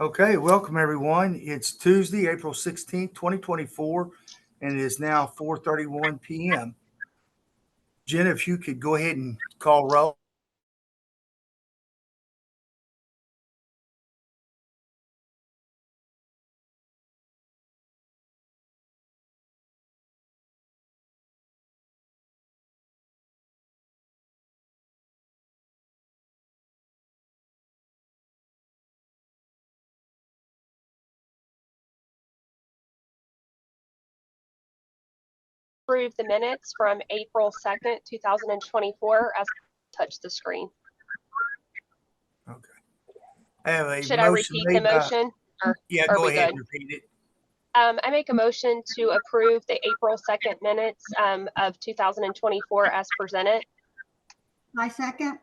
Okay, welcome everyone. It's Tuesday, April 16th, 2024, and it is now 4:31 p.m. Jenna, if you could go ahead and call roll. Approve the minutes from April 2nd, 2024 as touch the screen. Okay. I have a Should I motion repeat the made by, motion? Or yeah, are go we ahead good? and repeat it. I make a motion to approve the April 2nd minutes of 2024 as presented. My second.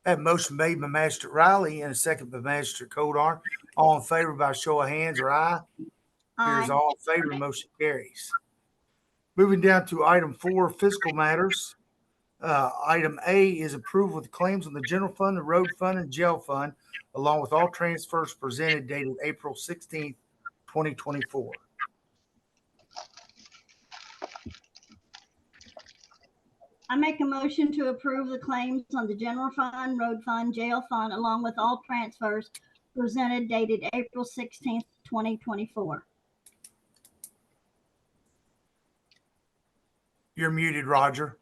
I have a motion made by Magistrate Riley and a second by Magistrate Codar. All in favor by show of hands or aye? Here's Aye. all in favor, motion carries. Moving down to item 4, fiscal matters. Item A is approval of the claims on the general fund, the road fund, and jail fund, along with all transfers presented dated April 16th, 2024. I make a motion to approve the claims on the general fund, road fund, jail fund, along with all transfers presented dated April 16th, 2024. You're muted, Roger.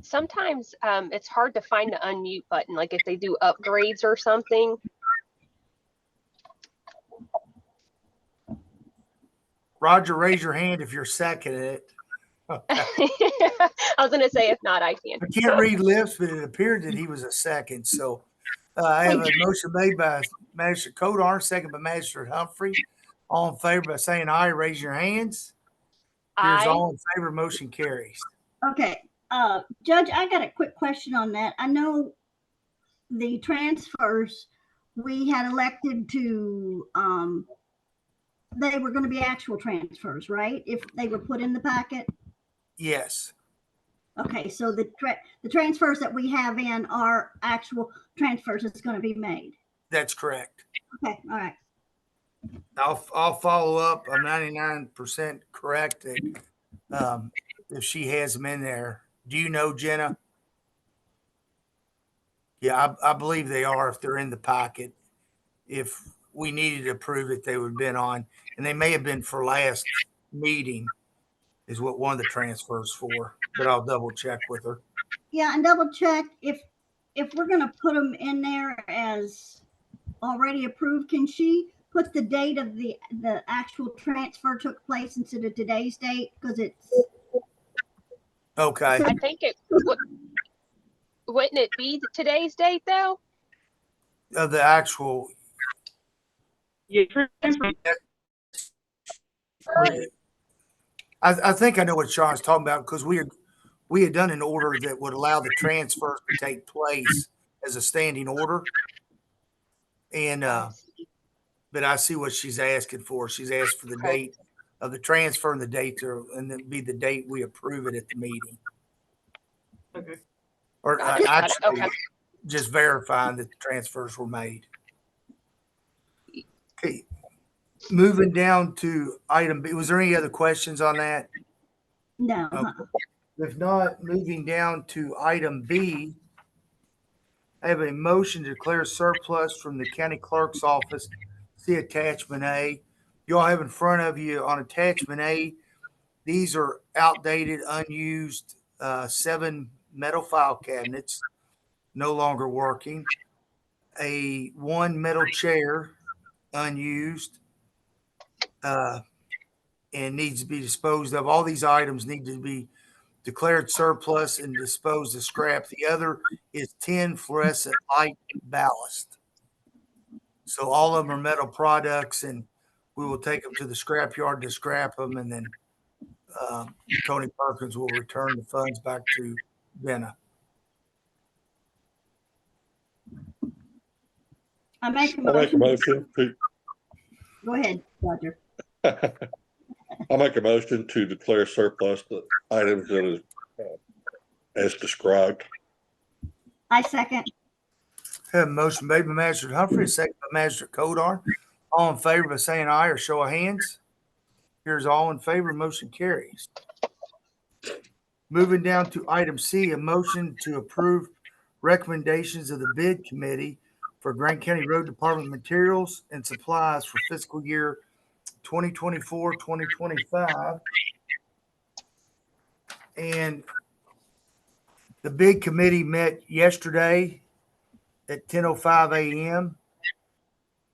Sometimes it's hard to find the unmute button, like if they do upgrades or something. Roger, raise your hand if you're seconding it. Okay. I was going to say, if not, I can. I can't read lips, but it appeared that he was a second. So I have a motion made by Magistrate Codar, second by Magistrate Humphrey. All in favor by saying aye, raise your hands. Here's Aye. all in favor, motion carries. Okay. Judge, I got a quick question on that. I know the transfers we had elected to, they were going to be actual transfers, right? If they were put in the packet. Yes. Okay, so the transfers that we have in are actual transfers that's going to be made. That's correct. Okay, all right. I'll follow up. I'm 99% correct that if she has them in there. Do you know, Jenna? Yeah, I believe they are if they're in the pocket. If we needed to prove it, they would have been on, and they may have been for last meeting is what one of the transfers for, but I'll double check with her. Yeah, and double check if we're going to put them in there as already approved, can she put the date of the actual transfer took place instead of today's date? Because it's okay. I think it wouldn't it be today's date though? Of the actual. Yeah. I think I know what Sean's talking about because we had done an order that would allow the transfer to take place as a standing order. And but I see what she's asking for. She's asked for the date of the transfer and the date and then be the date we approve it at the meeting. Okay. Or actually just verifying that the transfers were made. Okay. Moving down to item B. Was there any other questions on that? no. Okay. If not, moving down to item B, I have a motion to declare surplus from the county clerk's office. See attachment A. You all have in front of you on attachment A, these are outdated, unused 7 metal file cabinets, no longer working. One metal chair, unused, and needs to be disposed of. All these items need to be declared surplus and disposed of scrap. The other is 10 fluorescent light ballast. So all of them are metal products, and we will take them to the scrap yard to scrap them, and then Tony Perkins will return the funds back to Benna. I make a I'll make a motion. motion. Go ahead, Roger. I'll make a motion to declare surplus the items that is as described. I second. Have a motion made by Magistrate Humphrey, a second by Magistrate Kodar. All in favor by saying aye or show of hands. Here's all in favor, motion carries. Moving down to item C, a motion to approve recommendations of the bid committee for Grant County Road Department materials and supplies for fiscal year 2024, 2025. And the bid committee met yesterday at 10:05 a.m.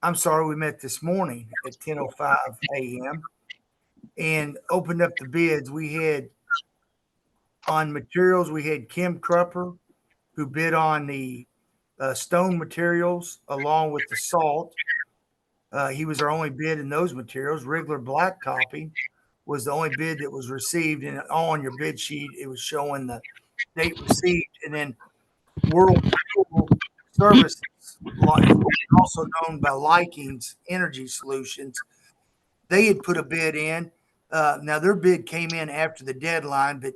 I'm sorry, we met this morning at 10:05 a.m. and opened up the bids. We had on materials, we had Kim Crupper, who bid on the stone materials along with the salt. He was our only bid in those materials. Regular blacktopping was the only bid that was received. And on your bid sheet, it was showing the date received. And then World Fuel Services, also known by Likings Energy Solutions, they had put a bid in. Now, their bid came in after the deadline, but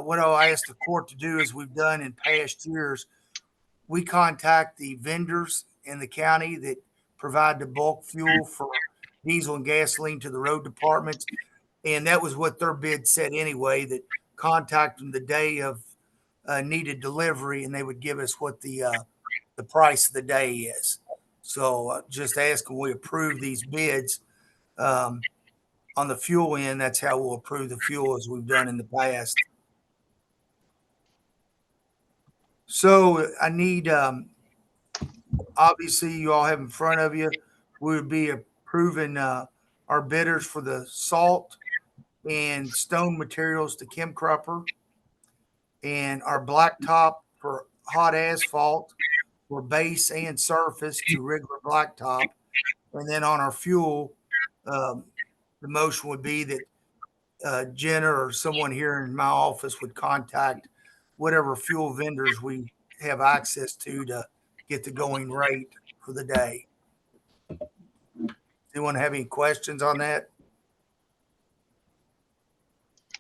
what I'll ask the court to do, as we've done in past years, we contact the vendors in the county that provide the bulk fuel for diesel and gasoline to the road departments. And that was what their bid said anyway, that contact them the day of needed delivery, and they would give us what the price of the day is. So just ask when we approve these bids on the fuel end, that's how we'll approve the fuel as we've done in the past. So I need, obviously you all have in front of you, we would be approving our bidders for the salt and stone materials to Kim Crupper, and our blacktop for hot asphalt for base and surface to regular blacktop. And then on our fuel, the motion would be that Jenna or someone here in my office would contact whatever fuel vendors we have access to get the going rate for the day. Anyone have any questions on that?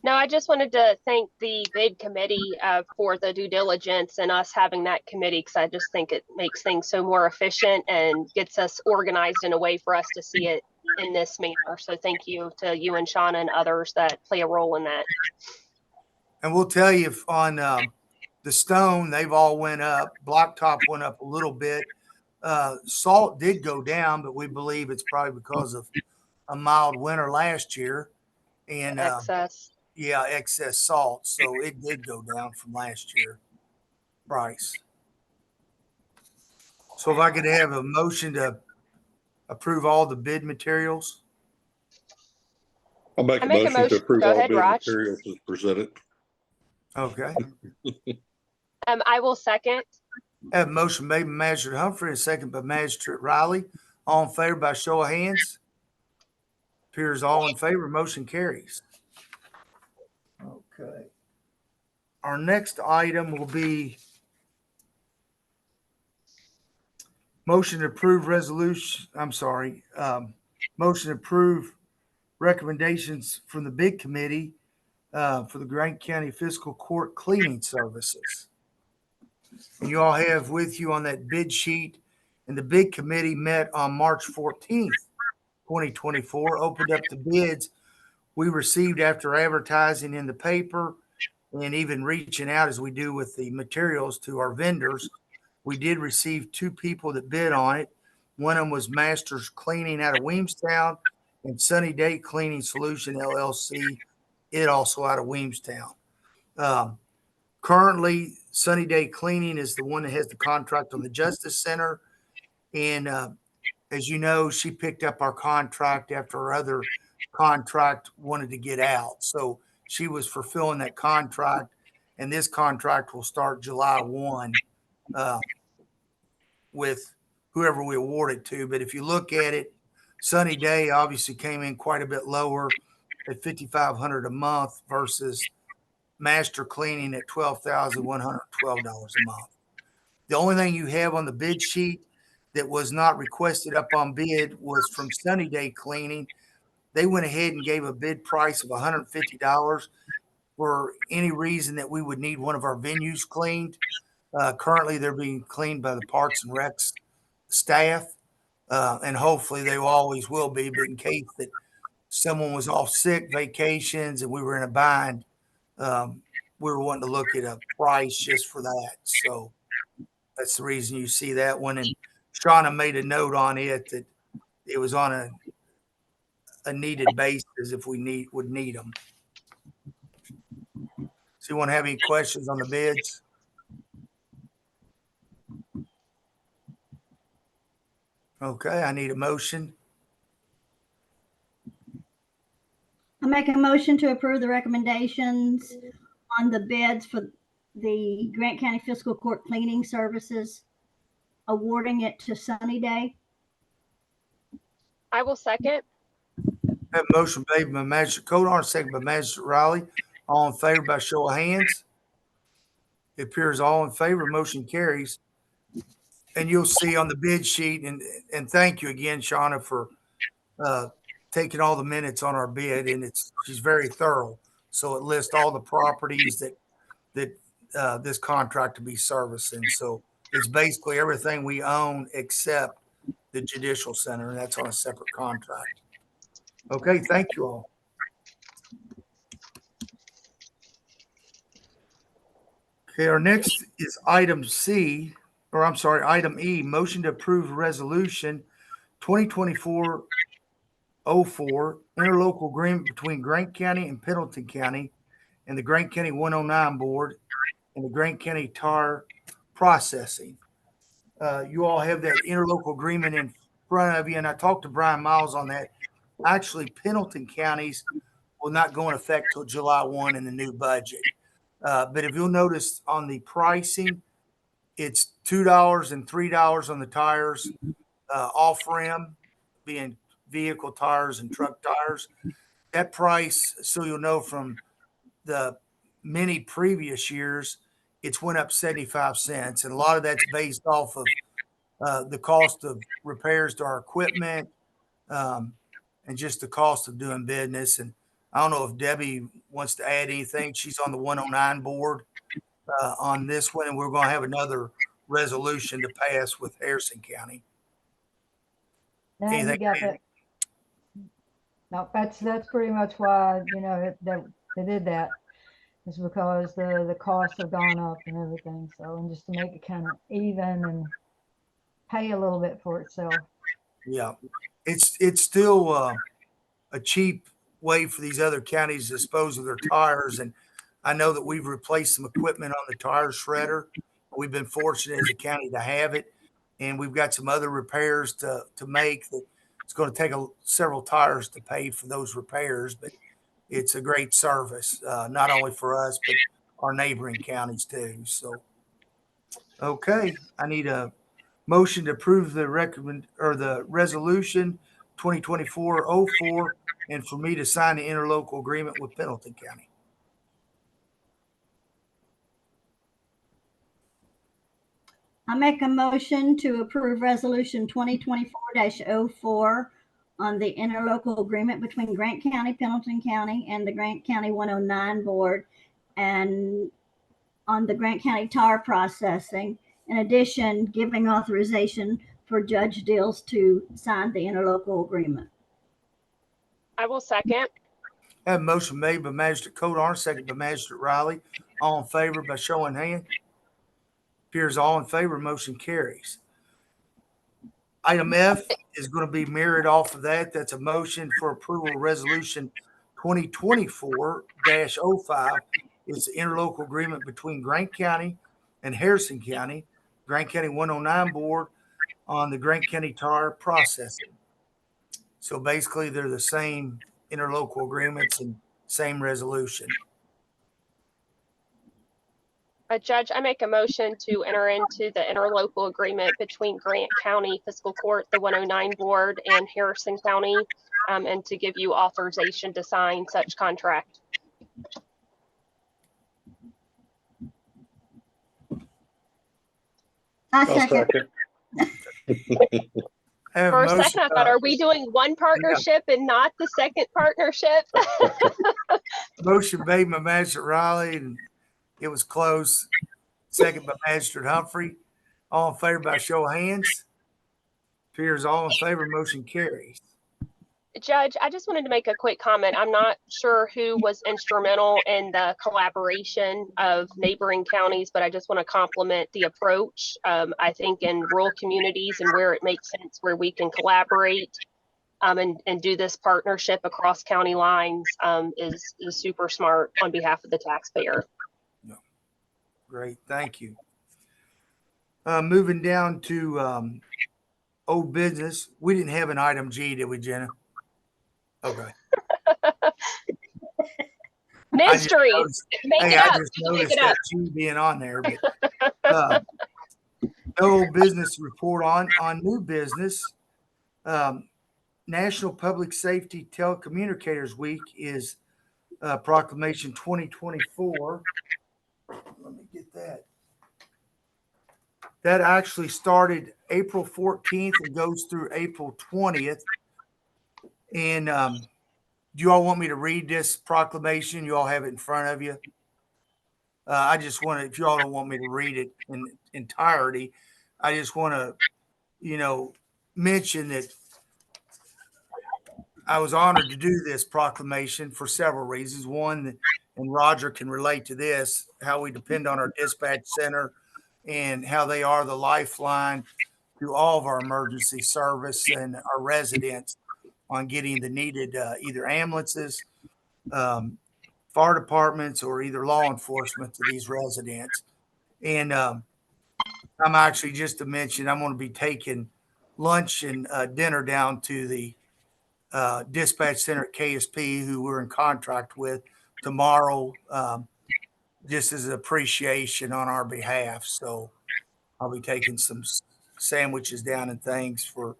No, I just wanted to thank the bid committee for the due diligence and us having that committee, because I just think it makes things so more efficient and gets us organized in a way for us to see it in this manner. So thank you to you and Shauna and others that play a role in that. And we'll tell you if on the stone, they've all went up. Blacktop went up a little bit. Salt did go down, but we believe it's probably because of a mild winter last year. And Excess. yeah, excess salt. So it did go down from last year price. So if I could have a motion to approve all the bid materials. I'll make I a make a motion to motion. approve Go all ahead, bid Raj. materials as presented. Okay. I will second. Have a motion made by Magistrate Humphrey and a second by Magistrate Riley. All in favor by show of hands. Appears all in favor. Motion carries. Okay. Our next item will be motion to approve resolution. I'm sorry. Motion to approve recommendations from the bid committee for the Grant County Fiscal Court cleaning services. And you all have with you on that bid sheet, and the bid committee met on March 14th, 2024, opened up the bids we received after advertising in the paper and even reaching out as we do with the materials to our vendors. We did receive two people that bid on it. One of them was Masters Cleaning out of Weemstown and Sunny Day Cleaning Solution LLC, it also out of Weemstown. Currently, Sunny Day Cleaning is the one that has the contract on the Justice Center. And as you know, she picked up our contract after her other contract wanted to get out. So she was fulfilling that contract, and this contract will start July 1 with whoever we award it to. But if you look at it, Sunny Day obviously came in quite a bit lower at $5,500 a month versus Master Cleaning at $12,112 a month. The only thing you have on the bid sheet that was not requested up on bid was from Sunny Day Cleaning. They went ahead and gave a bid price of $150 for any reason that we would need one of our venues cleaned. Currently, they're being cleaned by the Parks and Recs staff, and hopefully they always will be. But in case that someone was off sick, vacations, and we were in a bind, we were wanting to look at a price just for that. So that's the reason you see that one. And Shauna made a note on it that it was on a needed basis if we would need them. So you want to have any questions on the bids? Okay, I need a motion. I make a motion to approve the recommendations on the bids for the Grant County Fiscal Court cleaning services, awarding it to Sunny Day. I will second. Have a motion made by Magistrate Codar, second by Magistrate Riley. All in favor by show of hands. It appears all in favor. Motion carries. And you'll see on the bid sheet, and thank you again, Shauna, for taking all the minutes on our bid, and she's very thorough. So it lists all the properties that this contract to be servicing. So it's basically everything we own except the Judicial Center, and that's on a separate contract. Okay, thank you all. Okay, our next is item E, motion to approve resolution 2024-04, interlocal agreement between Grant County and Pendleton County and the Grant County 109 Board and the Grant County Tar Processing. You all have that interlocal agreement in front of you, and I talked to Brian Miles on that. Actually, Pendleton counties will not go in effect till July 1 in the new budget. But if you'll notice on the pricing, it's $2 and $3 on the tires, off rim being vehicle tires and truck tires. That price, so you'll know from the many previous years, it's went up 75 cents. And a lot of that's based off of the cost of repairs to our equipment, and just the cost of doing business. And I don't know if Debbie wants to add anything. She's on the 109 board on this one, and we're going to have another resolution to pass with Harrison County. No, you Anything? got that. No, that's pretty much why, that they did that, is because the costs have gone up and everything. So, and just to make it kind of even and pay a little bit for itself. Yeah, it's still a cheap way for these other counties to dispose of their tires. And I know that we've replaced some equipment on the tire shredder. We've been fortunate as a county to have it. And we've got some other repairs to make that it's going to take several tires to pay for those repairs. But it's a great service, not only for us, but our neighboring counties too. So, okay, I need a motion to approve the resolution 2024-04 and for me to sign the interlocal agreement with Pendleton County. I make a motion to approve resolution 2024-04 on the interlocal agreement between Grant County, Pendleton County, and the Grant County 109 Board, and on the Grant County tar processing. In addition, giving authorization for Judge Dills to sign the interlocal agreement. I will second. I have a motion made by Magistrate Codar, second by Magistrate Riley. All in favor by showing hand. Appears all in favor, motion carries. Item F is going to be mirrored off of that. That's a motion for approval of resolution 2024-05. It's the interlocal agreement between Grant County and Harrison County, Grant County 109 Board on the Grant County tar processing. So basically they're the same interlocal agreements and same resolution. Judge, I make a motion to enter into the interlocal agreement between Grant County Fiscal Court, the 109 Board, and Harrison County, and to give you authorization to sign such contract. I second. I I have a For a motion, second, I thought, are we doing one partnership and not the second partnership? motion made by Magistrate Riley, and it was close. Second by Magistrate Humphrey. All in favor by show of hands. Appears all in favor, motion carries. Judge, I just wanted to make a quick comment. I'm not sure who was instrumental in the collaboration of neighboring counties, but I just want to compliment the approach. I think in rural communities and where it makes sense, where we can collaborate and do this partnership across county lines is super smart on behalf of the taxpayer. Great, thank you. Moving down to old business. We didn't have an item G, did we, Jenna? Okay. Mystery. Make Hey, it I up. just Make noticed it that up. G being on there, but no old business to report on new business. National Public Safety Telecommunicators Week is proclamation 2024. Let me get that. That actually started April 14th and goes through April 20th. And do you all want me to read this proclamation? You all have it in front of you. I just want to, if you all don't want me to read it in entirety, I just want to, mention that I was honored to do this proclamation for several reasons. One, and Roger can relate to this, how we depend on our dispatch center and how they are the lifeline to all of our emergency service and our residents on getting the needed either ambulances, fire departments, or either law enforcement to these residents. And I'm actually, just to mention, I'm going to be taking lunch and dinner down to the dispatch center at KSP, who we're in contract with, tomorrow, just as an appreciation on our behalf. So I'll be taking some sandwiches down and things for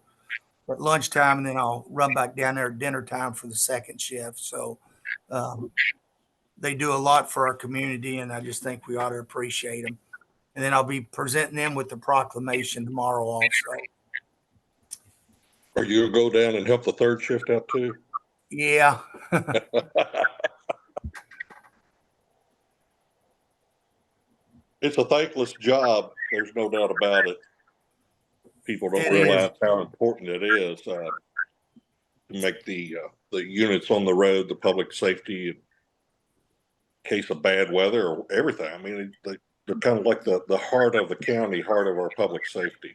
at lunchtime, and then I'll run back down there at dinner time for the second shift. So they do a lot for our community, and I just think we ought to appreciate them. And then I'll be presenting them with the proclamation tomorrow also. Are you gonna go down and help the third shift out too? Yeah. It's a thankless job. There's no doubt about it. People don't It realize how important it is to make the units on the road, the public safety in case of bad weather or everything. I mean, they're kind of like the heart of the county, heart of our public safety.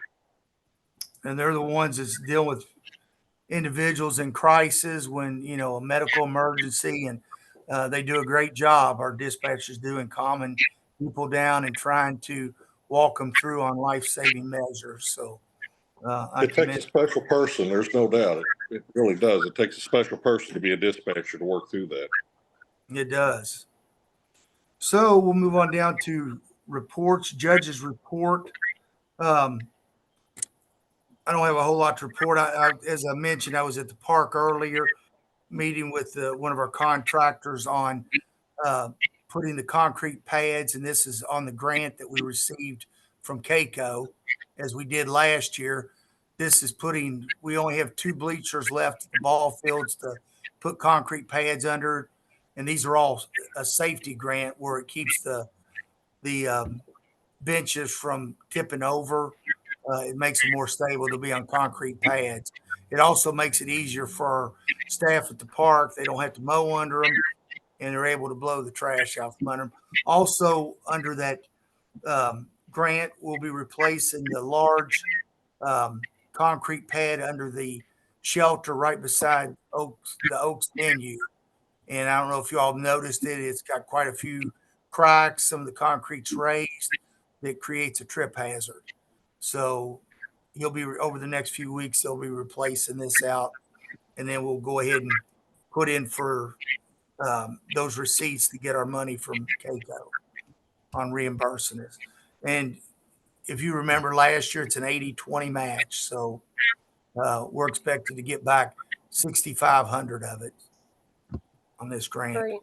And they're the ones that's dealing with individuals in crisis when, a medical emergency, and they do a great job. Our dispatchers do in calming people down and trying to walk them through on life-saving measures. So I It takes a special person. There's no doubt. It really does. It takes a special person to be a dispatcher to work through that. It does. So we'll move on down to reports, judge's report. I don't have a whole lot to report. As I mentioned, I was at the park earlier meeting with one of our contractors on putting the concrete pads, and this is on the grant that we received from CAECO, as we did last year. This is we only have 2 bleachers left at the ball fields to put concrete pads under, and these are all a safety grant where it keeps the benches from tipping over. It makes them more stable to be on concrete pads. It also makes it easier for our staff at the park. They don't have to mow under them, and they're able to blow the trash out from under them. Also, under that grant, we'll be replacing the large concrete pad under the shelter right beside the Oaks venue. And I don't know if you all noticed it. It's got quite a few cracks. Some of the concrete's raised. That creates a trip hazard. So he'll be over the next few weeks. They'll be replacing this out, and then we'll go ahead and put in for those receipts to get our money from CAECO on reimbursing us. And if you remember last year, it's an 80-20 match. So we're expected to get back 6,500 of it on this grant. Great.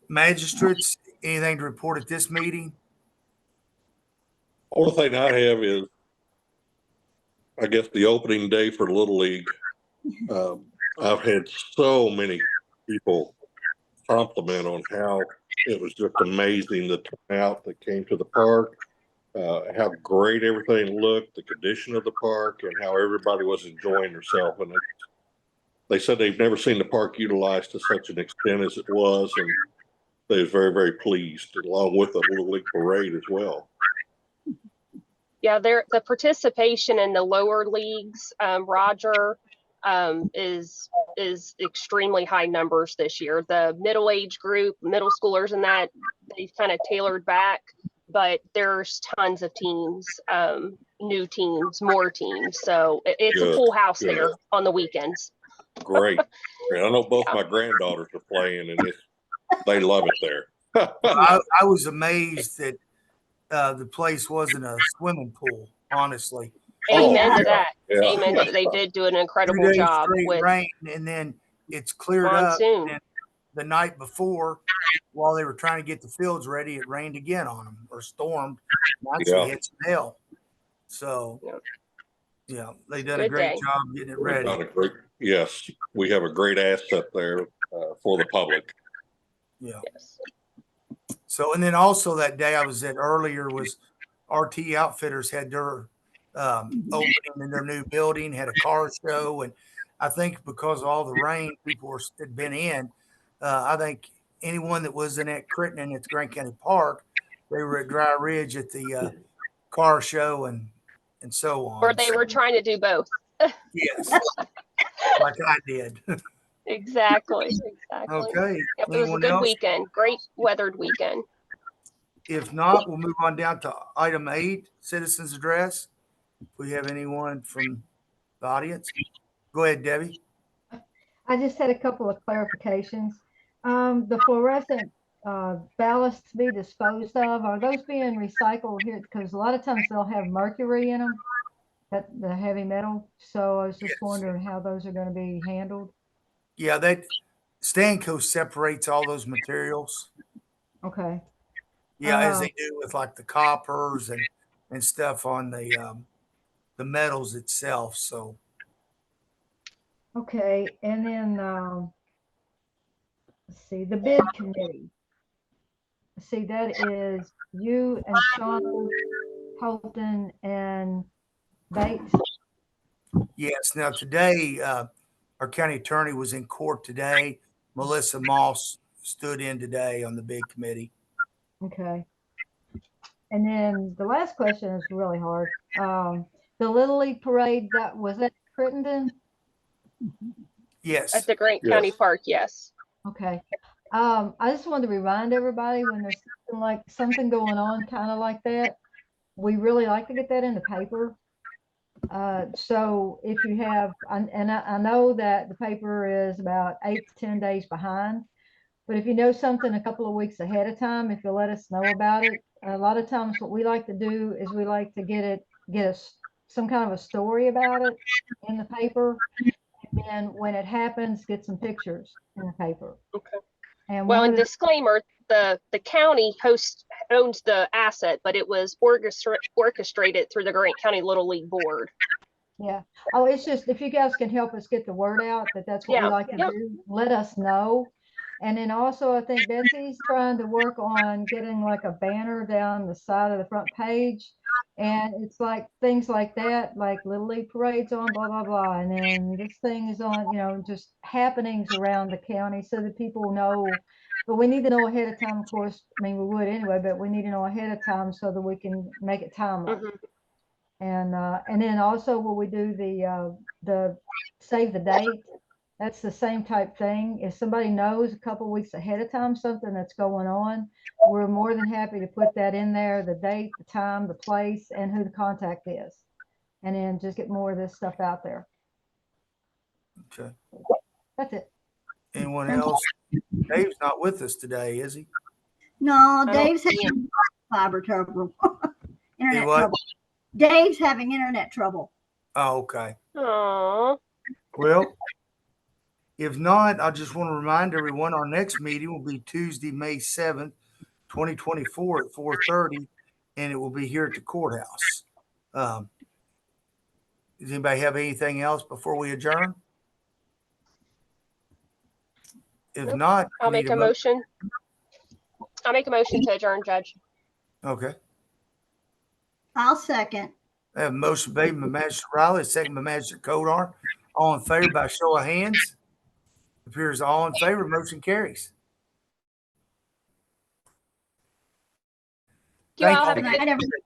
Magistrates, anything to report at this meeting? Only thing I have is I guess the opening day for Little League, I've had so many people compliment on how it was just amazing, the turnout that came to the park, how great everything looked, the condition of the park, and how everybody was enjoying themselves. And they said they've never seen the park utilized to such an extent as it was, and they was very, very pleased, along with the Little League parade as well. Yeah, the participation in the lower leagues, Roger, is extremely high numbers this year. The middle age group, middle schoolers, and that they've kind of tailored back, but there's tons of teams, new teams, more teams. So it's a Good, full house good. there on the weekends. Great. And I know both Yeah. my granddaughters are playing, and they love it there. I was amazed that the place wasn't a swimming pool, honestly. Amen Oh, to that. yeah. Amen. They did do an 2 incredible days job straight with rain, and then it's cleared up. monsoon. And the night before, while they were trying to get the fields ready, it rained again on them, or stormed. And actually Yeah. hit some hail. So, Yeah. yeah, they done a Good great day. job getting it We've ready. got a great, yes, we have a great asset there for the public. Yeah. Yes. So, and then also that day I was at earlier was RT Outfitters had their opening in their new building, had a car show. And I think because of all the rain, people had been in. I think anyone that was in at Crittenden at the Grant County Park, they were at Dry Ridge at the car show and so on. Or they were trying to do both. Yes, like I did. Exactly. Okay. Yep, it was a Anyone good else? weekend. Great weathered weekend. If not, we'll move on down to item 8, citizens address. If we have anyone from the audience, go ahead, Debbie. I just had a couple of clarifications. The fluorescent ballasts to be disposed of, are those being recycled here? Because a lot of times they'll have mercury in them, the heavy metal. So I was just Yes. wondering how those are going to be handled. Yeah, that Stanco separates all those materials. Okay. Yeah, as they do with like the coppers and stuff on the metals itself. So Okay. And then let's see, the bid committee. See, that is you and Sean Holton and Bates. yes. Now today, our county attorney was in court today. Melissa Moss stood in today on the bid committee. Okay. And then the last question is really hard. The Little League parade, was that Crittenden? Yes. At the Grant Yes. County Park, yes. Okay. I just wanted to remind everybody when there's something going on kind of like that, we really like to get that in the paper. So if you have, and I know that the paper is about 8 to 10 days behind, but if you know something a couple of weeks ahead of time, if you let us know about it, a lot of times what we like to do is we like to get some kind of a story about it in the paper. And then when it happens, get some pictures in the paper. Okay. And Well, one and of the, disclaimer, the county owns the asset, but it was orchestrated through the Grant County Little League Board. yeah. Oh, it's just, if you guys can help us get the word out that that's what we Yeah, like to yep. do, let us know. And then also, I think Betsy's trying to work on getting like a banner down the side of the front page. And it's like things like that, like Little League parades on, blah, blah, blah. And then this thing is on, just happenings around the county so that people know. But we need to know ahead of time, of course. I mean, we would anyway, but we need to know ahead of time so that we can make it timely. Mhm. And then also when we do the save the date, that's the same type thing. If somebody knows a couple weeks ahead of time something that's going on, we're more than happy to put that in there, the date, the time, the place, and who the contact is. And then just get more of this stuff out there. Okay. That's it. Anyone else? Dave's not with us today, is he? No, don't Dave's see having fiber trouble. Hey, Internet what? trouble. Dave's having internet trouble. Oh, okay. Aw. Well, if not, I just want to remind everyone our next meeting will be Tuesday, May 7th, 2024 at 4:30, and it will be here at the courthouse. Does anybody have anything else before we adjourn? If Nope. not, I'll need make a motion. I'll make a motion to adjourn, Judge. Okay. I'll second. I have a motion made by Magistrate Riley, second by Magistrate Kodar. All in favor by show of hands? Appears all in favor, motion carries. You all Thank have a Good good night, everybody.